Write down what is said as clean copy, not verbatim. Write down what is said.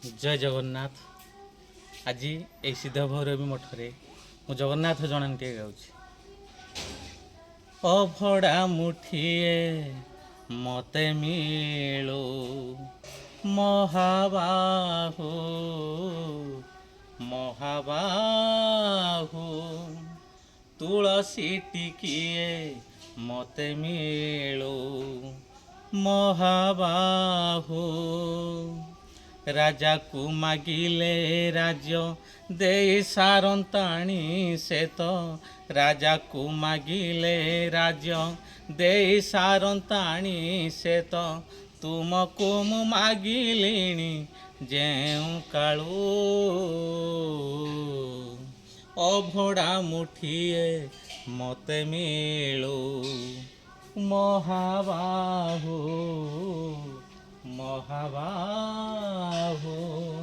ଜୟ ଜଗନ୍ନାଥ। ଆଜି ଏଇ ସିଦ୍ଧ ଭୈରବୀ ମଠରେ ମୁଁ ଜଗନ୍ନାଥ ଜଣାଣଟିଏ ଗାଉଛି। ଅଭଡ଼ା ମୁଠିଏ ମତେ ମିଳୁ ମହାବାହୁ ମହାବାହୁ, ତୁଳସୀ ଟିକିଏ ମତେ ମିଳୁ ମହାବାହୁ। ରାଜାକୁ ମାଗିଲେ ରାଜ୍ୟ ଦେଇ ସାରନ୍ତାଣି ସେ ତ, ରାଜାକୁ ମାଗିଲେ ରାଜ୍ୟ ଦେଇ ସାରନ୍ତାଣି ସେ ତ, ତୁମକୁ ମୁଁ ମାଗିଲିଣି ଯେଉଁ କାଳୁ। ଅଭଡ଼ା ମୁଠିଏ ମତେ ମିଳୁ ମହାବାହୁ ମହାବାହୁ।